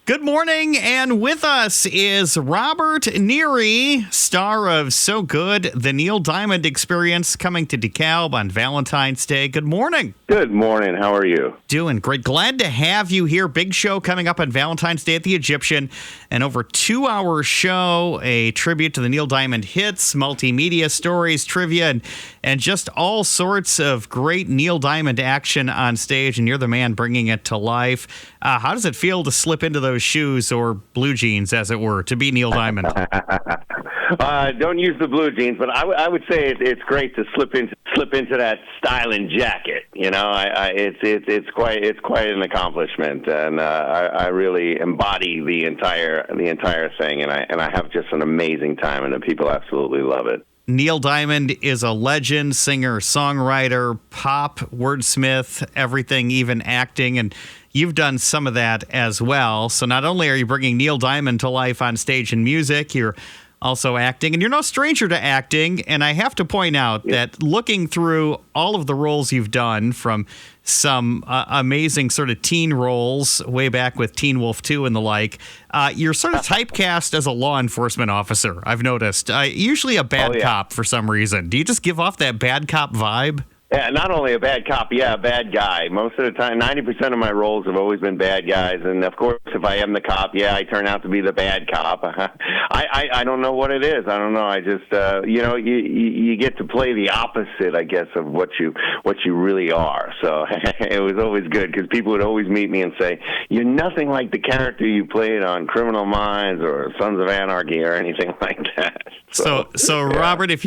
Good morning, and with us is Robert Neary, star of So Good, the Neil Diamond Experience, coming to DeKalb on Valentine's Day. Good morning. Good morning. How are you? Doing great. Glad to have you here. Big show coming up on Valentine's Day at the Egyptian. An over 2-hour show, a tribute to the Neil Diamond hits, multimedia stories, trivia, and just all sorts of great Neil Diamond action on stage, and you're the man bringing it to life. How does it feel to slip into those shoes, or blue jeans, as it were, to be Neil Diamond? Don't use the blue jeans, but I would say it's great to slip into that styling jacket. You know, it's quite an accomplishment, and I really embody the entire thing, and I have just an amazing time, and the people absolutely love it. Neil Diamond is a legend, singer, songwriter, pop, wordsmith, everything, even acting, and you've done some of that as well. So not only are you bringing Neil Diamond to life on stage and music, you're also acting, and you're no stranger to acting. And I have to point out that looking through all of the roles you've done, from some amazing sort of teen roles way back with Teen Wolf 2 and the like, you're sort of typecast as a law enforcement officer, I've noticed. Usually a bad cop for some reason. Do you just give off that bad cop vibe? Yeah, not only a bad cop, a bad guy. Most of the time, 90% of my roles have always been bad guys. And, of course, if I am the cop, I turn out to be the bad cop. I don't know what it is. I don't know. I just, you get to play the opposite, I guess, of what you really are. So it was always good, because people would always meet me and say, you're nothing like the character you played on Criminal Minds or Sons of Anarchy or anything like that. So Robert, if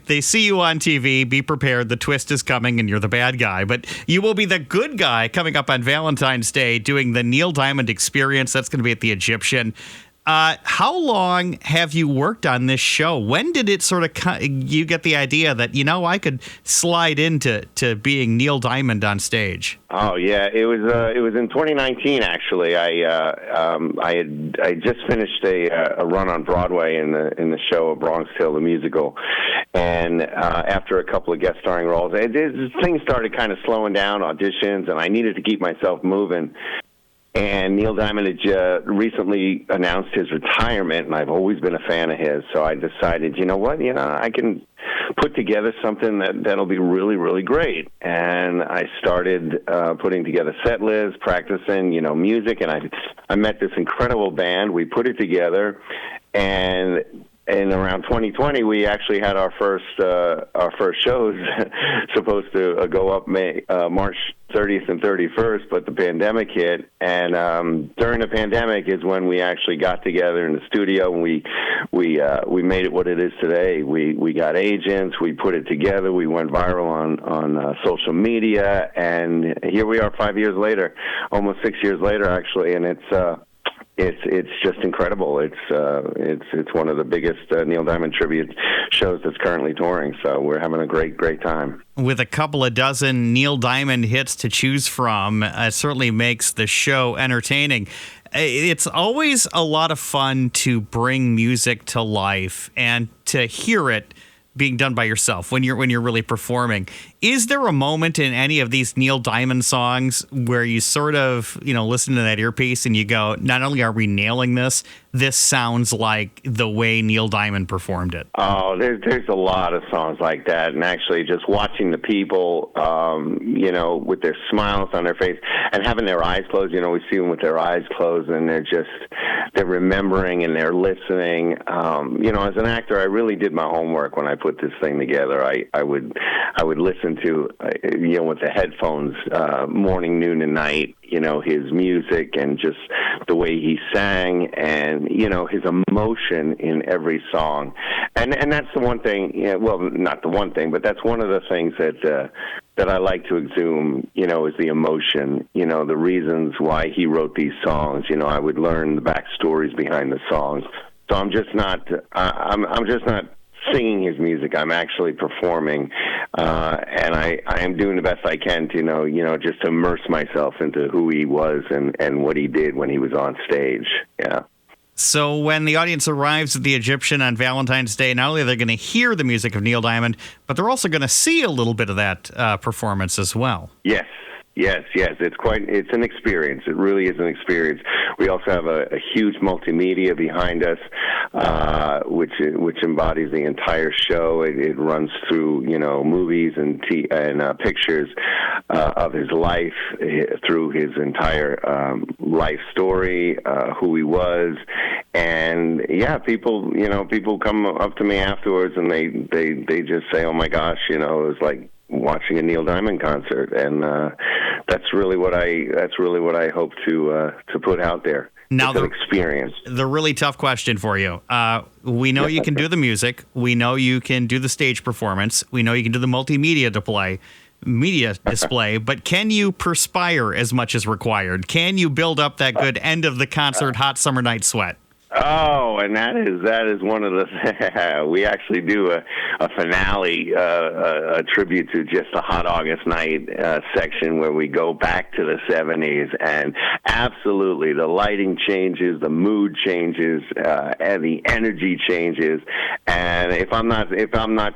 they see you on TV, be prepared. The twist is coming, and you're the bad guy. But you will be the good guy coming up on Valentine's Day, doing the Neil Diamond Experience. That's going to be at the Egyptian. How long have you worked on this show? When did it sort of you get the idea that, I could slide into being Neil Diamond on stage? Oh yeah, it was in 2019 actually. I just finished a run on Broadway in the show A Bronx Tale the musical, and after a couple of guest starring roles, things started kind of slowing down, auditions, and I needed to keep myself moving. And Neil Diamond had recently announced his retirement, and I've always been a fan of his. So I decided, I can put together something that'll be really, really great. And I started putting together set lists, practicing, music, and I met this incredible band. We put it together, and in around 2020, we actually had our first shows supposed to go up March 30th and 31st, but the pandemic hit, and during the pandemic is when we actually got together in the studio, and we made it what it is today. We got agents, we put it together, we went viral on social media, and here we are 5 years later, almost 6 years later actually, and it's just incredible. It's one of the biggest Neil Diamond tribute shows that's currently touring. So we're having a great time. With a couple of dozen Neil Diamond hits to choose from, it certainly makes the show entertaining. It's always a lot of fun to bring music to life and to hear it being done by yourself when you're really performing. Is there a moment in any of these Neil Diamond songs where you sort of, listen to that earpiece and you go, not only are we nailing this sounds like the way Neil Diamond performed it? Oh, there's a lot of songs like that, and actually just watching the people, with their smiles on their face and having their eyes closed. We see them with their eyes closed, and they're remembering and they're listening. As an actor, I really did my homework when I put this thing together. I would listen to, with the headphones, morning, noon, and night, his music and just the way he sang and, his emotion in every song. And that's the one thing, well, not the one thing, but that's one of the things that I like to exhume, is the emotion, the reasons why he wrote these songs. I would learn the backstories behind the songs. So I'm just not singing his music. I'm actually performing, and I am doing the best I can to, just to immerse myself into who he was and what he did when he was on stage. Yeah. So when the audience arrives at the Egyptian on Valentine's Day, not only are they going to hear the music of Neil Diamond, but they're also going to see a little bit of that performance as well. Yes. Yes, it's an experience. It really is an experience. We also have a huge multimedia behind us, which embodies the entire show. It runs through, movies and pictures of his life, through his entire life story, who he was. And people come up to me afterwards and they just say, "Oh my gosh, it was like watching a Neil Diamond concert," and that's really what I hope to put out there. Now, it's an experience. The really tough question for you. We know you can do the music. We know you can do the stage performance. We know you can do the multimedia display, but can you perspire as much as required? Can you build up that good end of the concert hot summer night sweat? Oh, and that is one of the. We actually do a finale, a tribute to just a hot August night section where we go back to the 70s, and absolutely the lighting changes, the mood changes, and the energy changes. And if I'm not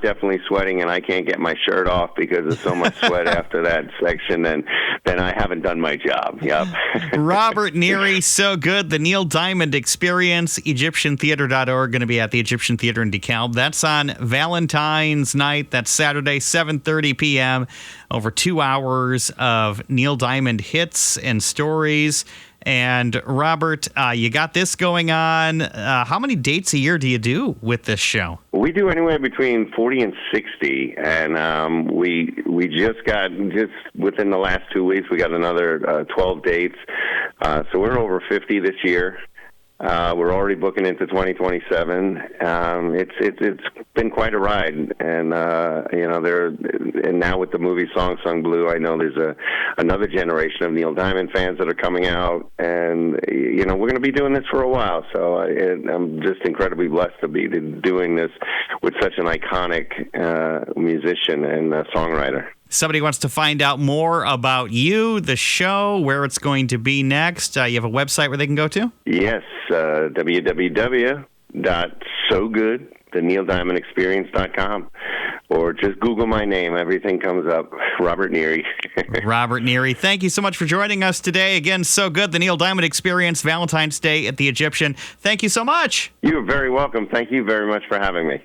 definitely sweating and I can't get my shirt off because of so much sweat after that section, then I haven't done my job. Yep. Robert Neary, so good. The Neil Diamond Experience. EgyptianTheater.org, going to be at the Egyptian Theater in DeKalb. That's on Valentine's night. That's Saturday, 7:30 p.m. Over 2 hours of Neil Diamond hits and stories. And Robert, you got this going on. How many dates a year do you do with this show? We do anywhere between 40 and 60, and we just within the last 2 weeks we got another 12 dates. So we're over 50 this year. We're already booking into 2027. It's been quite a ride, and and now with the movie Song Sung Blue, I know there's another generation of Neil Diamond fans that are coming out, and we're going to be doing this for a while. So I'm just incredibly blessed to be doing this with such an iconic musician and songwriter. Somebody wants to find out more about you, the show, where it's going to be next. You have a website where they can go to? Yes, www.sogoodtheneildiamondexperience.com, or just Google my name. Everything comes up. Robert Neary. Robert Neary, thank you so much for joining us today. Again, So Good, the Neil Diamond Experience, Valentine's Day at the Egyptian. Thank you so much. You're very welcome. Thank you very much for having me.